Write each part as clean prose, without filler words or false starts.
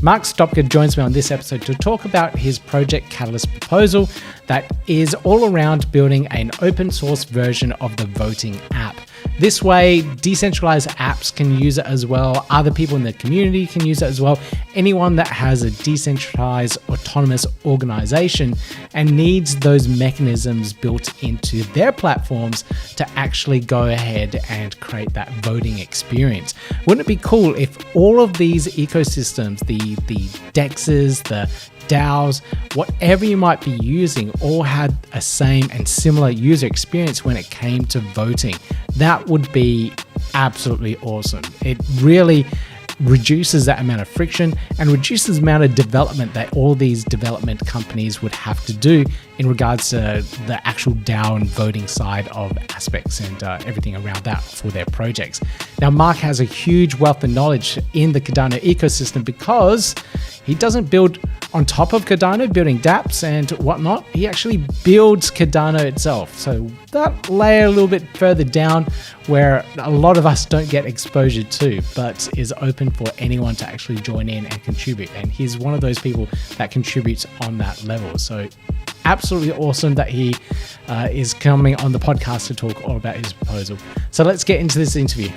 Mark Stopka joins me on this episode to talk about his Project Catalyst proposal that is all around building an open source version of the voting app. This way, decentralized apps can use it as well. Other people in the community can use it as well. Anyone that has a decentralized autonomous organization and needs those mechanisms built into their platforms to actually go ahead and create that voting experience. Wouldn't it be cool if all of these ecosystems, the DEXs, the DAOs, whatever you might be using, all had a same and similar user experience when it came to voting? That would be absolutely awesome. It really reduces that amount of friction and reduces the amount of development that all these development companies would have to do in regards to the actual DAO and voting side of aspects and everything around that for their projects. Now, Mark has a huge wealth of knowledge in the Cardano ecosystem because he doesn't build on top of Cardano, building dApps and whatnot. He actually builds Cardano itself. So that layer a little bit further down where a lot of us don't get exposure to, but is open for anyone to actually join in and contribute. And he's one of those people that contributes on that level. So absolutely awesome that he is coming on the podcast to talk all about his proposal. So let's get into this interview.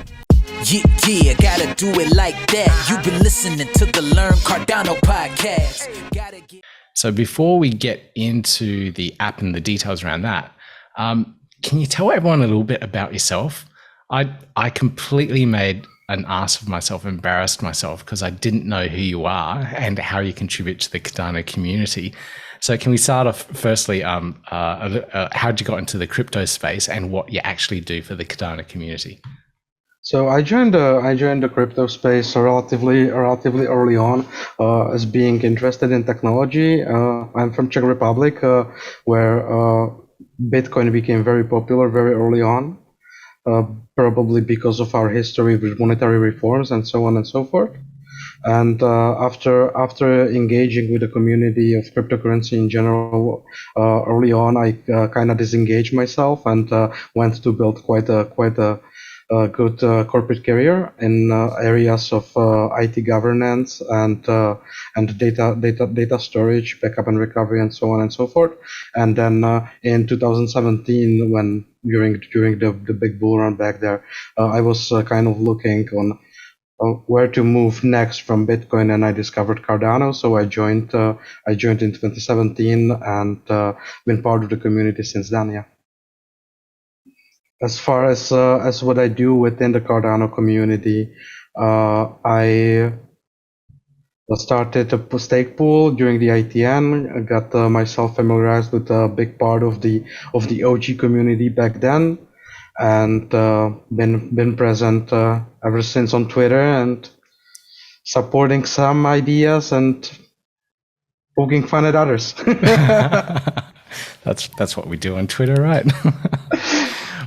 Yeah, gotta do it like that. You've been listening to the Learn Cardano podcast. So before we get into the app and the details around that, can you tell everyone a little bit about yourself? I completely made an ass of myself, embarrassed myself because I didn't know who you are and how you contribute to the Cardano community. So can we start off firstly, how'd you got into the crypto space and what you actually do for the Cardano community? So I joined the crypto space relatively early on, as being interested in technology. I'm from Czech Republic, where Bitcoin became very popular very early on, probably because of our history with monetary reforms and so on and so forth. And after engaging with the community of cryptocurrency in general, early on, I kind of disengaged myself and went to build quite a good corporate career in areas of IT governance and data storage, backup and recovery, and so on and so forth. And then in 2017, when during the big bull run back there, I was kind of looking on where to move next from Bitcoin, and I discovered Cardano. So I joined in 2017 and been part of the community since then. Yeah. As far as what I do within the Cardano community, I started a stake pool during the ITN. I got myself familiarized with a big part of the OG community back then, and been present ever since on Twitter and supporting some ideas and poking fun at others. That's what we do on Twitter, right?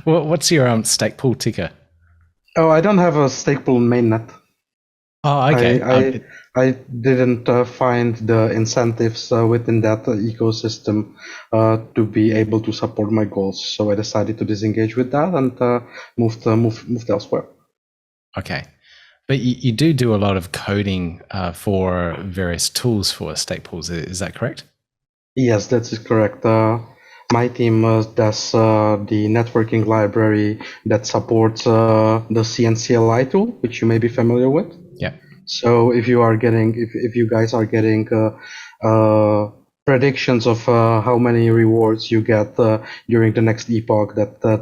Well, what's your stake pool ticker? Oh, I don't have a stake pool mainnet. Oh, okay. I didn't find the incentives within that ecosystem to be able to support my goals, so I decided to disengage with that and moved elsewhere. Okay, but you do a lot of coding for various tools for stake pools. Is that correct? Yes, that is correct. My team does the networking library that supports the CNCLI tool, which you may be familiar with. Yeah. So if you guys are getting predictions of how many rewards you get during the next epoch,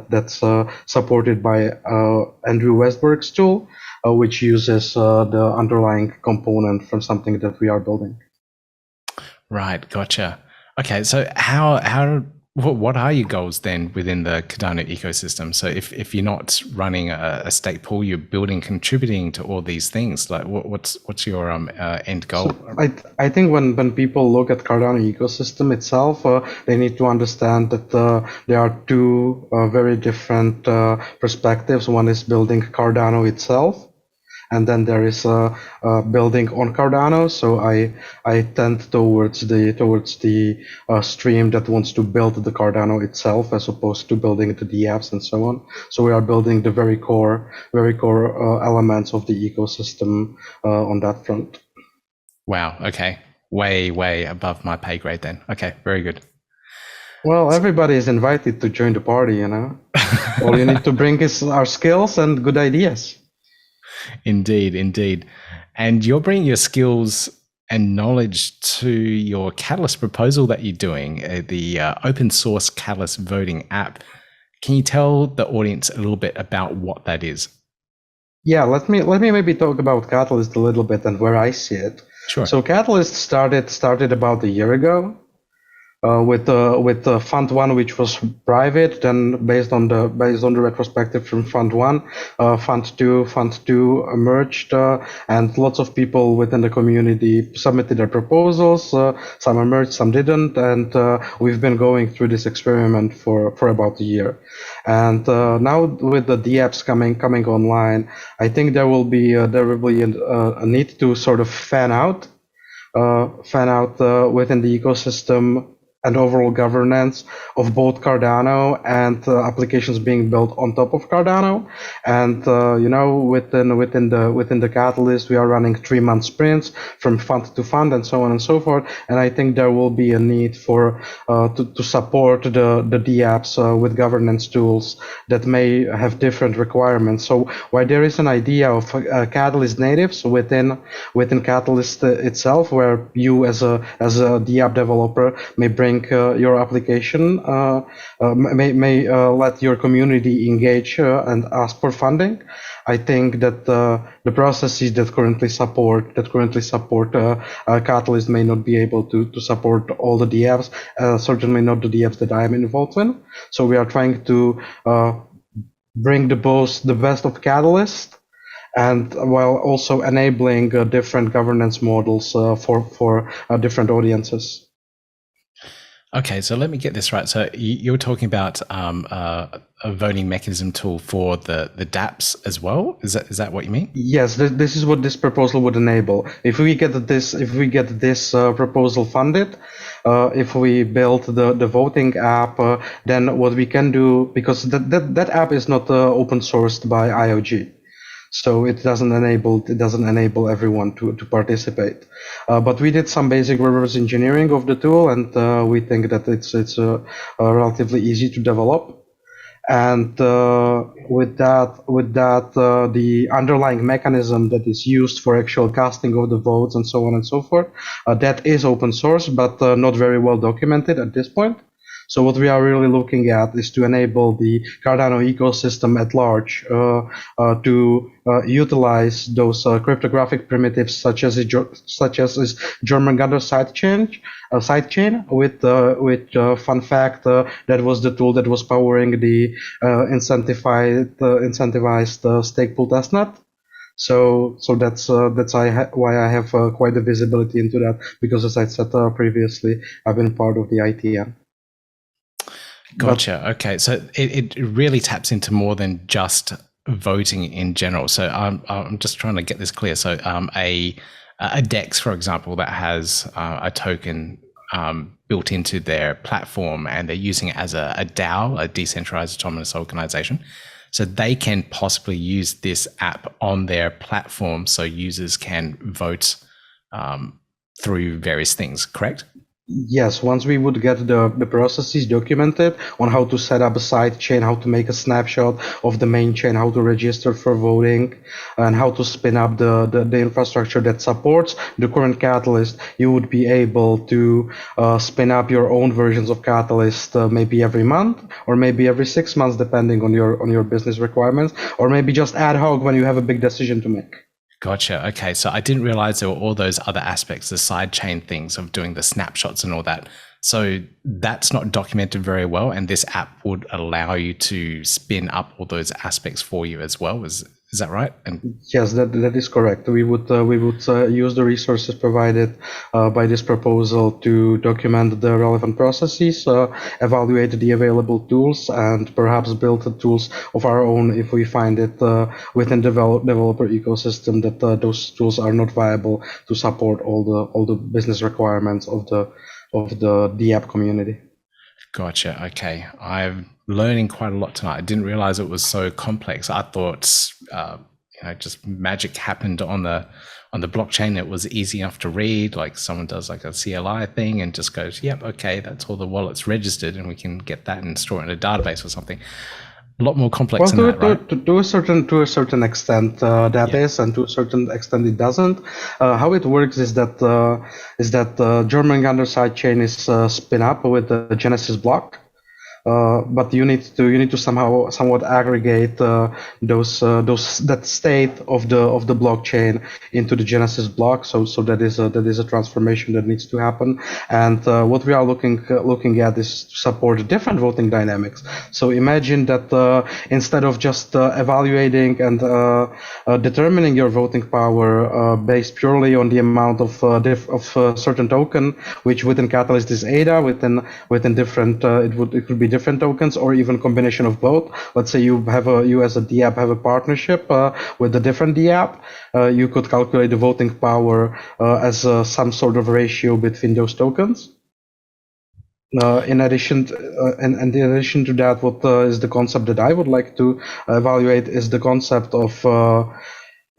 that's supported by Andrew Westberg's tool, which uses the underlying component from something that we are building. Right, gotcha. Okay, so what are your goals then within the Cardano ecosystem? So if you're not running a stake pool, you're building, contributing to all these things. Like what's your end goal? So I think when people look at Cardano ecosystem itself, they need to understand that there are two very different perspectives. One is building Cardano itself, and then there is building on Cardano. So I tend towards the stream that wants to build the Cardano itself as opposed to building the apps and so on. So we are building the very core elements of the ecosystem on that front. Wow. Okay. Way above my pay grade then. Okay. Very good. Well, everybody is invited to join the party, All you need to bring is our skills and good ideas. Indeed. And you're bringing your skills and knowledge to your Catalyst proposal that you're doing, the open source Catalyst voting app. Can you tell the audience a little bit about what that is? Yeah, let me maybe talk about Catalyst a little bit and where I see it. Sure. So Catalyst started about a year ago. With Fund One, which was private. Then based on the retrospective from Fund One, Fund Two emerged, and lots of people within the community submitted their proposals. Some emerged, some didn't, and we've been going through this experiment for about a year. And now with the DApps coming online, I think there will be a need to sort of fan out within the ecosystem and overall governance of both Cardano and applications being built on top of Cardano. And within the Catalyst, we are running 3-month sprints from fund to fund and so on and so forth. And I think there will be a need for to support the DApps with governance tools that may have different requirements. So while there is an idea of Catalyst natives within Catalyst itself, where you as a DApp developer may bring your application, may let your community engage and ask for funding. I think that the processes that currently support Catalyst may not be able to support all the DApps, certainly not the DApps that I am involved in. So we are trying to bring the best of Catalyst, and while also enabling different governance models for different audiences. Okay, so let me get this right. So you're talking about a voting mechanism tool for the dApps as well. Is that what you mean? Yes, this is what this proposal would enable. If we get this proposal funded, if we build the voting app, then what we can do, because that app is not open sourced by IOG. So it doesn't enable everyone to participate. But we did some basic reverse engineering of the tool, and we think that it's relatively easy to develop. And with that, the underlying mechanism that is used for actual casting of the votes and so on and so forth, that is open source, but not very well documented at this point. So what we are really looking at is to enable the Cardano ecosystem at large to utilize those cryptographic primitives, such as German-Gundor sidechain. With fun fact, that was the tool that was powering the incentivized stake pool testnet. So that's why I have quite a visibility into that, because as I said previously, I've been part of the ITM. Gotcha. Okay, so it really taps into more than just voting in general. So I'm just trying to get this clear. So a DEX, for example, that has a token built into their platform, and they're using it as a DAO, a decentralized autonomous organization. So they can possibly use this app on their platform, so users can vote through various things. Correct? Yes, once we would get the processes documented on how to set up a side chain, how to make a snapshot of the main chain, how to register for voting, and how to spin up the infrastructure that supports the current Catalyst, you would be able to spin up your own versions of Catalyst maybe every month, or maybe every 6 months, depending on your business requirements, or maybe just ad hoc when you have a big decision to make. Gotcha. Okay. So I didn't realize there were all those other aspects, the sidechain things of doing the snapshots and all that. So that's not documented very well. And this app would allow you to spin up all those aspects for you as well. Is that right? And yes, that is correct. We would use the resources provided by this proposal to document the relevant processes, evaluate the available tools, and perhaps build the tools of our own if we find it within developer ecosystem that those tools are not viable to support all the business requirements of the app community. Gotcha. Okay. I'm learning quite a lot tonight. I didn't realize it was so complex. I thought, just magic happened on the blockchain. It was easy enough to read, like someone does like a CLI thing and just goes, yep, okay, that's all the wallets registered, and we can get that and store it in a database or something. A lot more complex than that, right? To a certain extent, that is, and to a certain extent it doesn't. How it works is that German underside chain is spin up with the Genesis block. But you need to somewhat aggregate that state of the blockchain into the Genesis block. So that is a transformation that needs to happen. And what we are looking at is to support different voting dynamics. So imagine that instead of just evaluating and determining your voting power based purely on the amount of certain token, which within Catalyst is ADA, within different it could be different tokens, or even combination of both. Let's say you as a DApp have a partnership with a different DApp. You could calculate the voting power as some sort of ratio between those tokens. In addition to that, what is the concept that I would like to evaluate is the concept of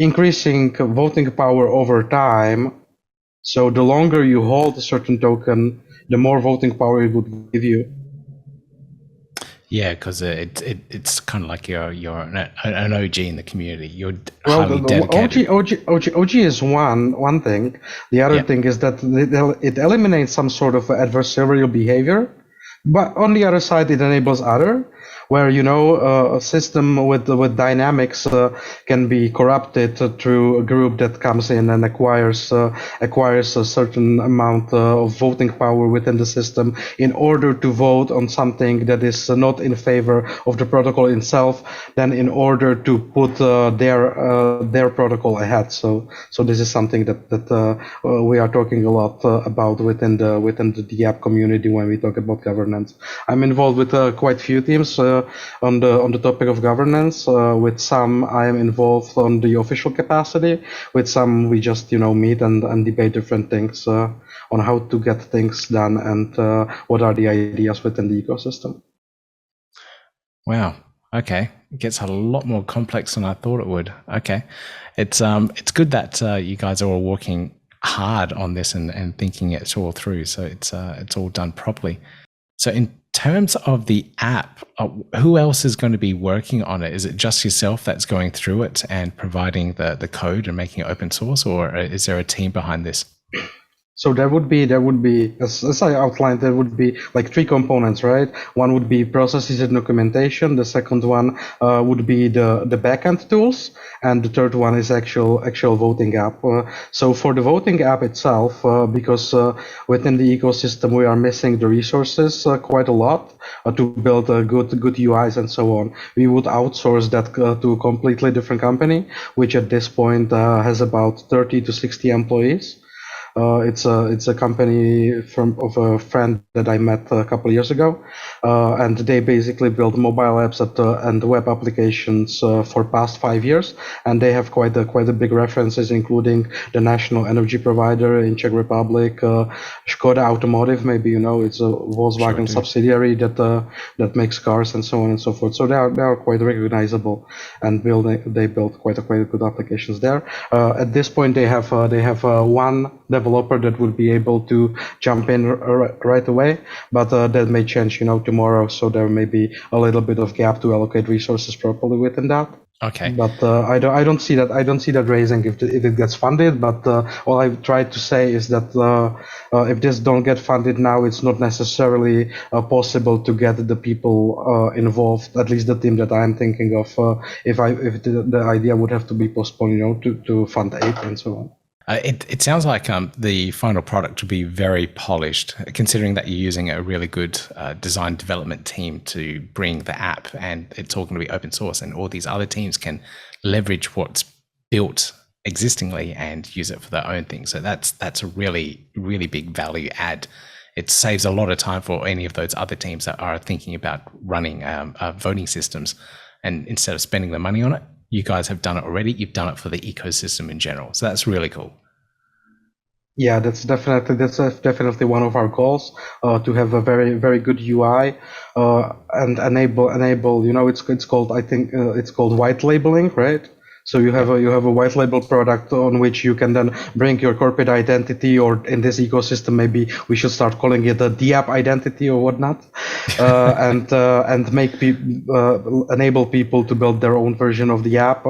increasing voting power over time. So the longer you hold a certain token, the more voting power it would give you. Yeah, because it's kind of like you're an OG in the community. You're highly dedicated. OG is one thing. The other thing is that it eliminates some sort of adversarial behavior, but on the other side, it enables other, where a system with dynamics can be corrupted through a group that comes in and acquires a certain amount of voting power within the system in order to vote on something that is not in favor of the protocol itself, then in order to put their protocol ahead. So this is something that we are talking a lot about within the app community when we talk about governance. I'm involved with quite a few teams on the topic of governance. With some, I am involved on the official capacity. With some, we just meet and debate different things on how to get things done and what are the ideas within the ecosystem. Wow. Okay, it gets a lot more complex than I thought it would. Okay, it's good that you guys are all working hard on this and thinking it all through. So it's all done properly. So in terms of the app, who else is going to be working on it? Is it just yourself that's going through it and providing the code and making it open source, or is there a team behind this? So there would be, as I outlined, there would be like three components, right? One would be processes and documentation. The second one would be the backend tools, and the third one is actual voting app. So for the voting app itself, because within the ecosystem we are missing the resources quite a lot to build good UIs and so on, we would outsource that to a completely different company, which at this point has about 30 to 60 employees. It's a company of a friend that I met a couple of years ago, and they basically build mobile apps and web applications for past 5 years, and they have quite a big references, including the national energy provider in Czech Republic, Škoda Automotive, maybe it's a Volkswagen subsidiary that makes cars and so on and so forth. So they are quite recognizable, and they build quite a good applications there. At this point, they have one developer that would be able to jump in right away, but that may change tomorrow, so there may be a little bit of gap to allocate resources properly within that. Okay. But I don't see that raising if it gets funded. But all I tried to say is that if this don't get funded now, it's not necessarily possible to get the people involved. At least the team that I'm thinking of. If the idea would have to be postponed, to fund 8 and so on. It sounds like the final product will be very polished, considering that you're using a really good design development team to bring the app, and it's all going to be open source, and all these other teams can leverage what's built existingly and use it for their own thing. So that's a really, really big value add. It saves a lot of time for any of those other teams that are thinking about running voting systems, and instead of spending the money on it, you guys have done it already. You've done it for the ecosystem in general. So that's really cool. Yeah, that's definitely one of our goals, to have a very, very good UI, and enable, it's called, I think, it's called white labeling, right? So you have a white label product on which you can then bring your corporate identity, or in this ecosystem maybe we should start calling it the app identity or whatnot, and make enable people to build their own version of the app.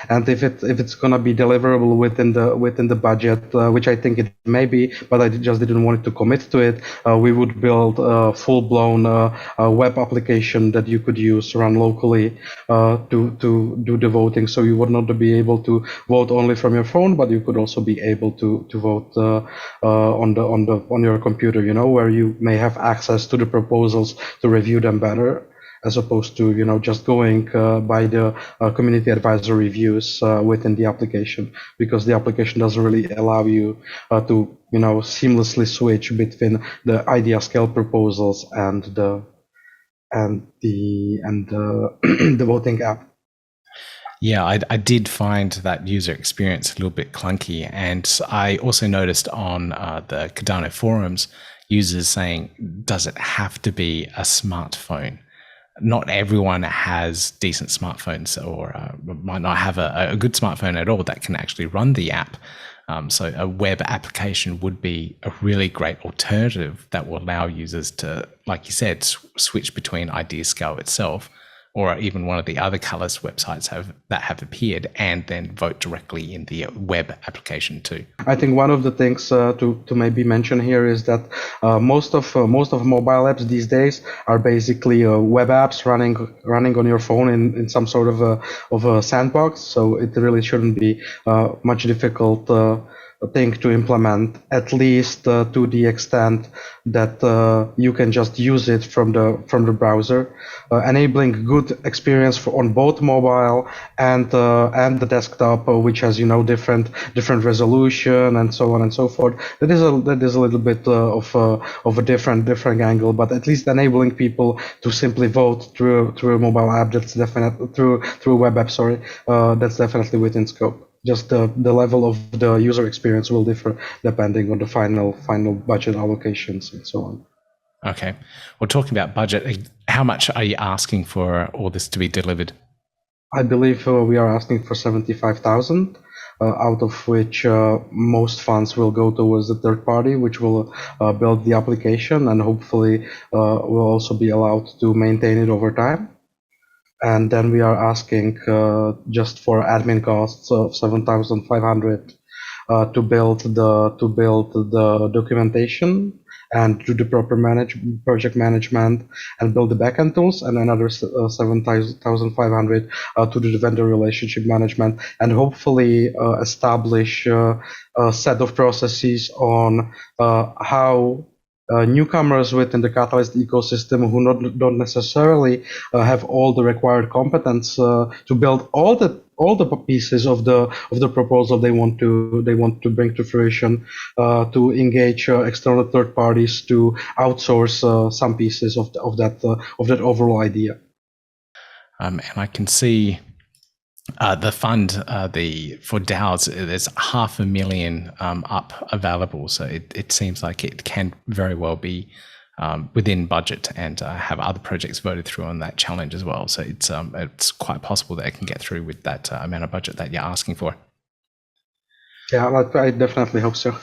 And if it's gonna be deliverable within the budget, which I think it may be, but I just didn't want to commit to it, we would build a full-blown web application that you could use run locally to do the voting. So you would not be able to vote only from your phone, but you could also be able to vote on your computer, where you may have access to the proposals to review them better, as opposed to just going by the community advisor reviews within the application, because the application doesn't really allow you to seamlessly switch between the IdeaScale proposals and the the voting app. Yeah, I did find that user experience a little bit clunky. And I also noticed on the Cardano forums, users saying, does it have to be a smartphone? Not everyone has decent smartphones, or might not have a good smartphone at all that can actually run the app. So a web application would be a really great alternative that will allow users to, like you said, switch between IdeaScale itself, or even one of the other Catalyst websites that have appeared, and then vote directly in the web application too. I think one of the things to maybe mention here is that most of mobile apps these days are basically web apps running on your phone in some sort of a sandbox. So it really shouldn't be much difficult thing to implement, at least to the extent that you can just use it from the browser, enabling good experience on both mobile and the desktop, which has different resolution and so on and so forth. That is a little bit of a different angle, but at least enabling people to simply vote through a mobile app, that's definitely through a web app. That's definitely within scope. Just the level of the user experience will differ depending on the final budget allocations and so on. Okay. Well, talking about budget, how much are you asking for all this to be delivered? I believe we are asking for 75,000, out of which most funds will go towards the third party, which will build the application and hopefully will also be allowed to maintain it over time. And then we are asking just for admin costs of 7,500 to build the documentation and do the proper project management and build the backend tools, and another 7,500 to do the vendor relationship management, and hopefully establish a set of processes on how newcomers within the Catalyst ecosystem who don't necessarily have all the required competence to build all the pieces of the proposal they want to bring to fruition, to engage external third parties to outsource some pieces of that overall idea. And I can see the fund for DAOZ, there's 500,000 up available, so it seems like it can very well be within budget, and have other projects voted through on that challenge as well. So it's quite possible that it can get through with that amount of budget that you're asking for. Yeah, I definitely hope so.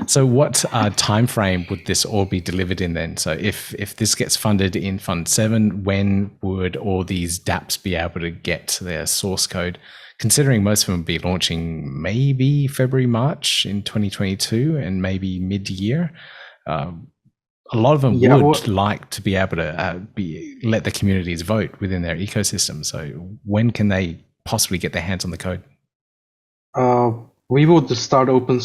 So what time frame would this all be delivered in then? So if this gets funded in Fund 7, when would all these dApps be able to get their source code? Considering most of them will be launching maybe February, March in 2022 and maybe mid-year. A lot of them would like to be able to let the communities vote within their ecosystem. So when can they possibly get their hands on the code? We would start developing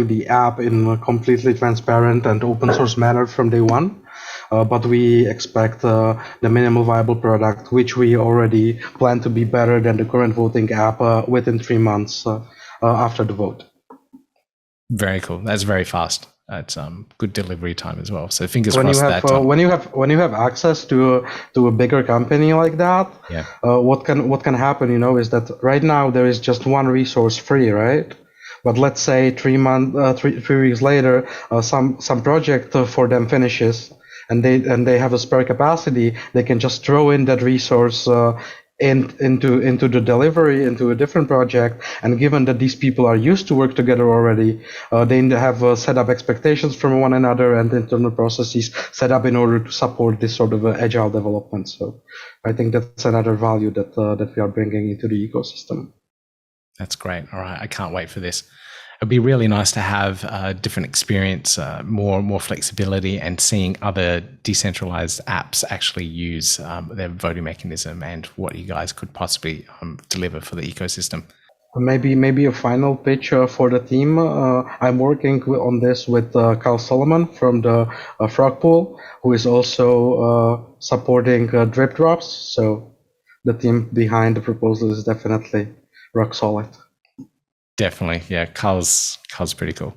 the app in a completely transparent and open source manner from day one. But we expect the minimal viable product, which we already plan to be better than the current voting app, within 3 months after the vote. Very cool. That's very fast. That's good delivery time as well. So fingers crossed that when you have access to a bigger company like that, yeah. What can happen, is that right now there is just one resource free, right? But let's say 3 weeks later, some project for them finishes, and they have a spare capacity. They can just throw in that resource into the delivery, into a different project. And given that these people are used to work together already, they have set up expectations from one another and internal processes set up in order to support this sort of agile development. So I think that's another value that we are bringing into the ecosystem. That's great. All right, I can't wait for this. It'd be really nice to have a different experience, more flexibility, and seeing other decentralized apps actually use their voting mechanism and what you guys could possibly deliver for the ecosystem. Maybe a final pitch for the team. I'm working on this with Carl Solomon from the Frog Pool, who is also supporting drip drops. So the team behind the proposal is definitely rock solid. Definitely, yeah. Carl's pretty cool.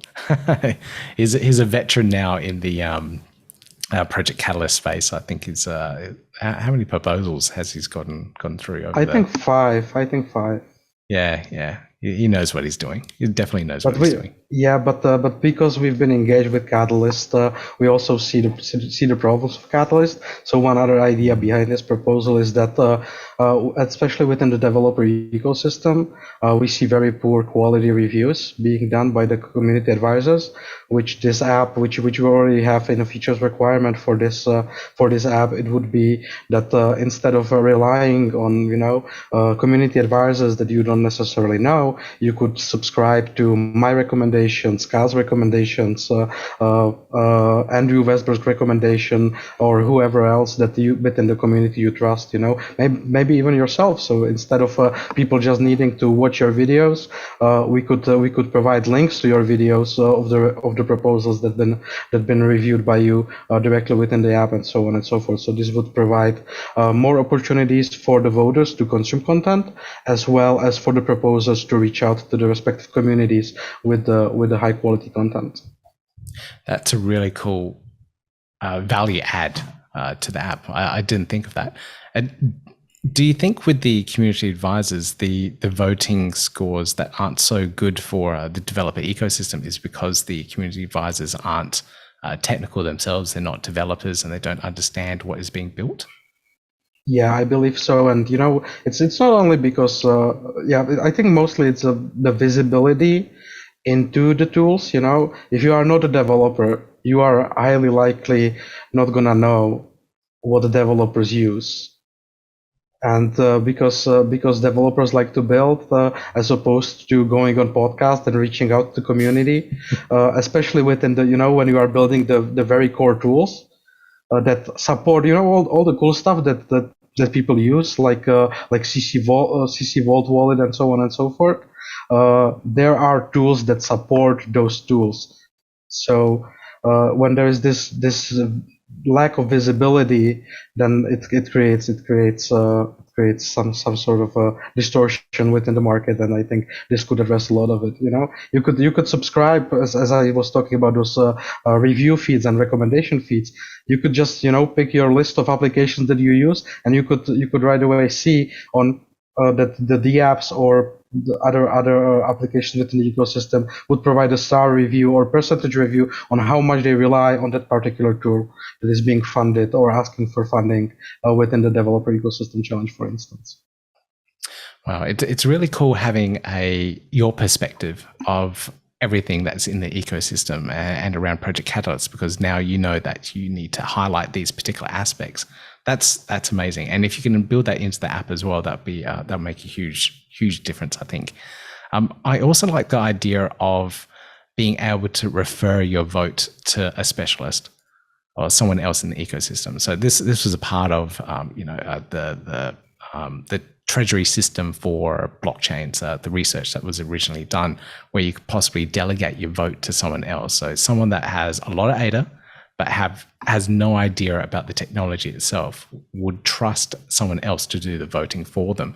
he's a veteran now in the Project Catalyst space. I think he's how many proposals has he's gotten through over I think five. Yeah. He knows what he's doing. He definitely knows what he's doing. Yeah, but because we've been engaged with Catalyst, we also see the problems of Catalyst. So one other idea behind this proposal is that, especially within the developer ecosystem, we see very poor quality reviews being done by the community advisors. Which this app, which we already have in a features requirement for this app, it would be that instead of relying on community advisors that you don't necessarily know, you could subscribe to my recommendations, Carl's recommendations, Andrew Vesber's recommendation, or whoever else that you within the community you trust. Maybe even yourself. So instead of people just needing to watch your videos, we could provide links to your videos of the proposals that been reviewed by you directly within the app, and so on and so forth. So this would provide more opportunities for the voters to consume content, as well as for the proposers to reach out to the respective communities with the high quality content. That's a really cool value add to the app. I didn't think of that. And do you think with the community advisors, the voting scores that aren't so good for the developer ecosystem is because the community advisors aren't technical themselves, they're not developers, and they don't understand what is being built? Yeah, I believe so. And it's not only because I think mostly it's the visibility into the tools. If you are not a developer, you are highly likely not gonna know what the developers use. And because developers like to build as opposed to going on podcast and reaching out to the community, especially within the when you are building the very core tools that support all the cool stuff that people use, like CC Vault wallet and so on and so forth. There are tools that support those tools. So when there is this lack of visibility, then it creates some sort of a distortion within the market, and I think this could address a lot of it. You could subscribe, as I was talking about those review feeds and recommendation feeds. You could just pick your list of applications that you use, and you could right away see on that the apps or the other applications within the ecosystem would provide a star review or percentage review on how much they rely on that particular tool that is being funded or asking for funding within the developer ecosystem challenge, for instance. Wow, it's really cool having your perspective of everything that's in the ecosystem and around Project Catalyst, because now you know that you need to highlight these particular aspects. That's amazing. And if you can build that into the app as well, that'll make a huge difference, I think. I also like the idea of being able to refer your vote to a specialist or someone else in the ecosystem. So this was a part of the treasury system for blockchains, the research that was originally done, where you could possibly delegate your vote to someone else. So someone that has a lot of ADA, but has no idea about the technology itself, would trust someone else to do the voting for them.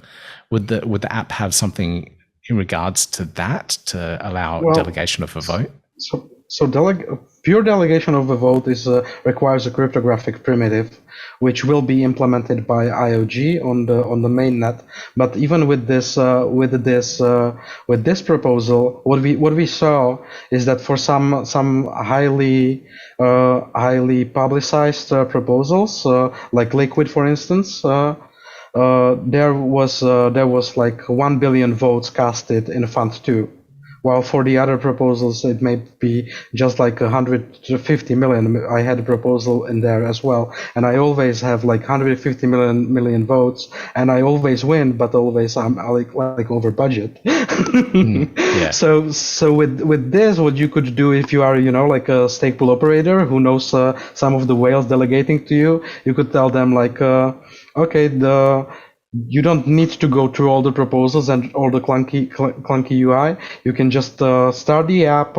Would the app have something in regards to that to allow delegation of a vote? So pure delegation of a vote requires a cryptographic primitive, which will be implemented by IOG on the mainnet. But even with this proposal, what we saw is that for some highly publicized proposals, like Liquid, for instance, there was like 1 billion votes casted in Fund 2. While for the other proposals, it may be just like 150 million. I had a proposal in there as well, and I always have like 150 million votes, and I always win, but always I'm like over budget. Yeah. So with this, what you could do if you are like a stake pool operator who knows some of the whales delegating to you, you could tell them like, okay, you don't need to go through all the proposals and all the clunky UI. You can just start the app,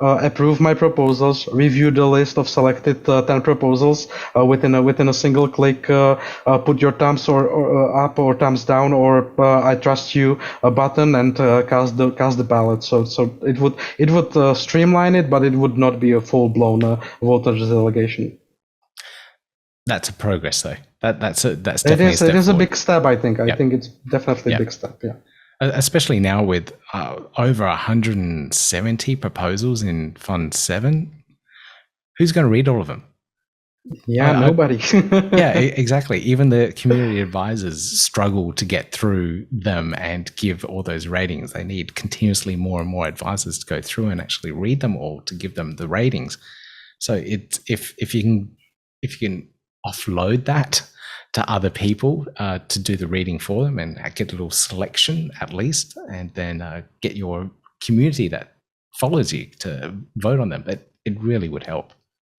approve my proposals, review the list of selected 10 proposals within a single click, put your thumbs or up or thumbs down or I trust you a button and cast the ballot. So it would streamline it, but it would not be a full blown voter delegation. That's a progress, though. That's definitely a step it is forward. A big step, I think. I think it's definitely a big step. Yeah. Especially now with over 170 proposals in Fund 7. Who's going to read all of them? Yeah, nobody. Yeah, exactly. Even the community advisors struggle to get through them and give all those ratings. They need continuously more and more advisors to go through and actually read them all to give them the ratings. So if you can offload that to other people to do the reading for them and get a little selection at least, and then get your community that follows you to vote on them, it really would help.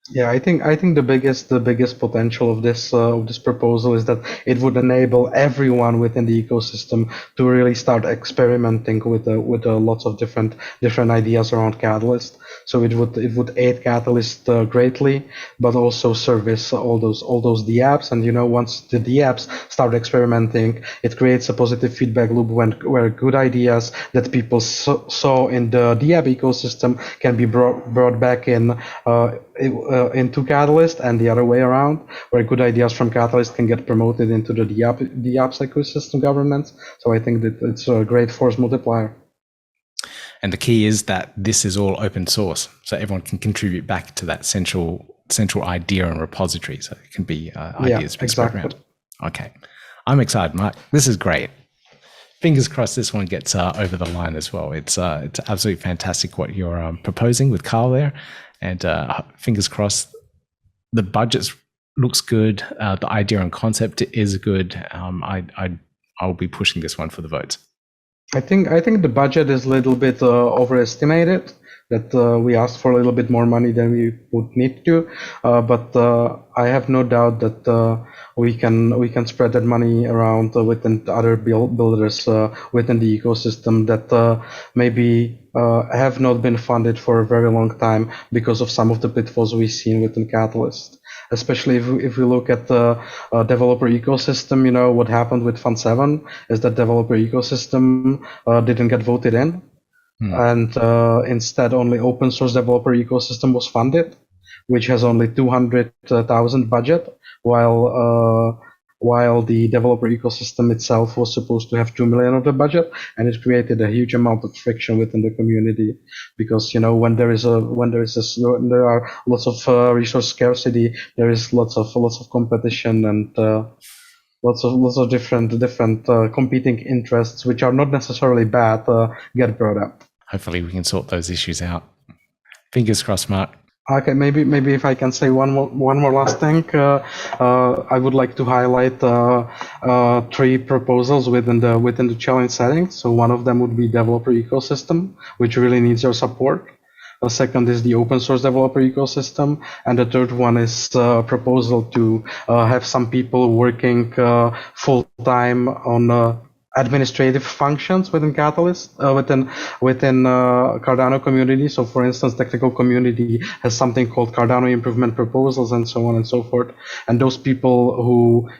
Yeah, I think the biggest potential of this proposal is that it would enable everyone within the ecosystem to really start experimenting with lots of different ideas around Catalyst. So it would aid Catalyst greatly, but also service all those DApps. And once the DApps start experimenting, it creates a positive feedback loop where good ideas that people saw in the DApp ecosystem can be brought back into Catalyst, and the other way around, where good ideas from Catalyst can get promoted into the apps ecosystem governance. So I think that it's a great force multiplier. And the key is that this is all open source, so everyone can contribute back to that central idea and repository, so it can be ideas spread around. Okay, I'm excited, Mark. This is great. Fingers crossed this one gets over the line as well. It's absolutely fantastic what you're proposing with Carl there, and fingers crossed the budget looks good. The idea and concept is good. I'll be pushing this one for the votes. I think the budget is a little bit overestimated. That we asked for a little bit more money than we would need to, but I have no doubt that we can spread that money around within other builders within the ecosystem that maybe have not been funded for a very long time because of some of the pitfalls we've seen within Catalyst. Especially if we look at the developer ecosystem, what happened with Fund 7 is that developer ecosystem didn't get voted in. And instead only open source developer ecosystem was funded, which has only 200,000 budget, while the developer ecosystem itself was supposed to have 2 million of the budget, and it created a huge amount of friction within the community, because when there are lots of resource scarcity, there is lots of competition and lots of different competing interests, which are not necessarily bad, get brought up. Hopefully we can sort those issues out. Fingers crossed, Mark. Okay, maybe if I can say one more last thing, I would like to highlight 3 proposals within the challenge setting. So one of them would be developer ecosystem, which really needs your support. The second is the open source developer ecosystem, and the third one is a proposal to have some people working full time on administrative functions within Catalyst, within Cardano community. So for instance, technical community has something called Cardano improvement proposals and so on and so forth. And those people who,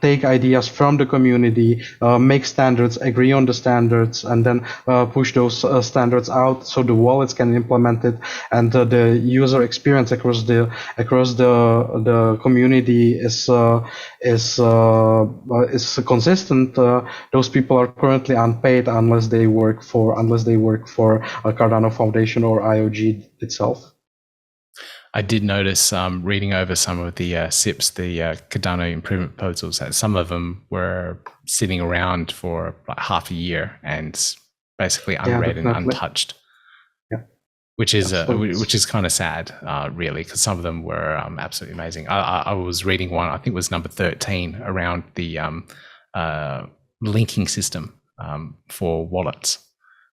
take ideas from the community, make standards, agree on the standards, and then push those standards out so the wallets can implement it, and the user experience across the community is consistent. Those people are currently unpaid unless they work for a Cardano Foundation or IOG itself. I did notice reading over some of the SIPs, the Cardano improvement proposals, that some of them were sitting around for like half a year and basically unread and untouched. Yeah, which is kind of sad, really, because some of them were absolutely amazing. I was reading one, I think it was number 13, around the linking system for wallets.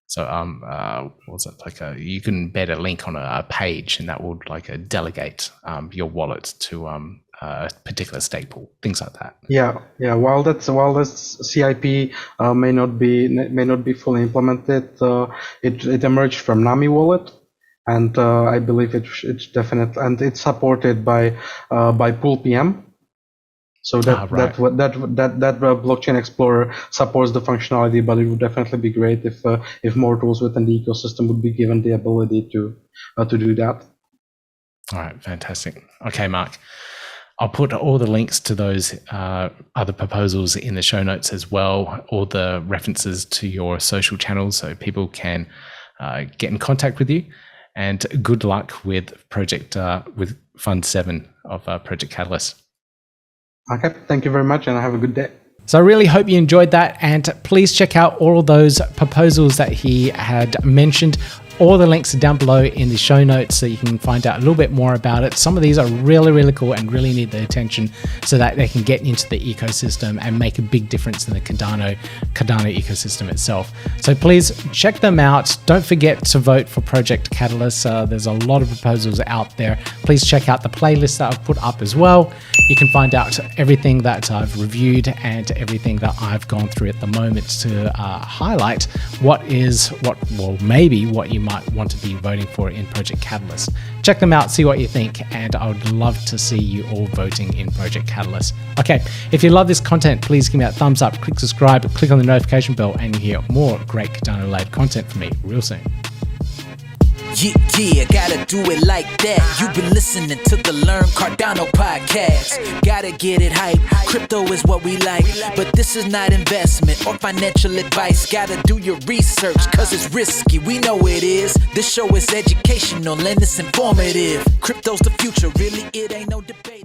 So what was it, like you can embed a link on a page, and that would like delegate your wallet to a particular stake pool, things like that. Yeah. While that's CIP may not be fully implemented, it emerged from Nami wallet, and I believe it's definitely, and it's supported by Pool PM. So that blockchain explorer supports the functionality, but it would definitely be great if more tools within the ecosystem would be given the ability to do that. All right, fantastic. Okay, Mark, I'll put all the links to those other proposals in the show notes as well, all the references to your social channels, so people can get in contact with you. And good luck with with Fund 7 of Project Catalyst. Okay, thank you very much, and have a good day. So I really hope you enjoyed that, and please check out all of those proposals that he had mentioned. All the links are down below in the show notes, so you can find out a little bit more about it. Some of these are really, really cool and really need the attention so that they can get into the ecosystem and make a big difference in the Cardano ecosystem itself. So please check them out. Don't forget to vote for Project Catalyst. There's a lot of proposals out there. Please check out the playlist that I've put up as well. You can find out everything that I've reviewed and everything that I've gone through at the moment to highlight what you might want to be voting for in Project Catalyst. Check them out, see what you think, and I would love to see you all voting in Project Catalyst. Okay, if you love this content, please give me that thumbs up, click subscribe, click on the notification bell, and you hear more great Cardano-related content from me real soon. Yeah, gotta do it like that. You've been listening to the Learn Cardano podcast. Gotta get it hype. Crypto is what we like, but this is not investment or financial advice. Gotta do your research, cause it's risky. We know it is. This show is educational and it's informative. Crypto's the future, really, it ain't no debating.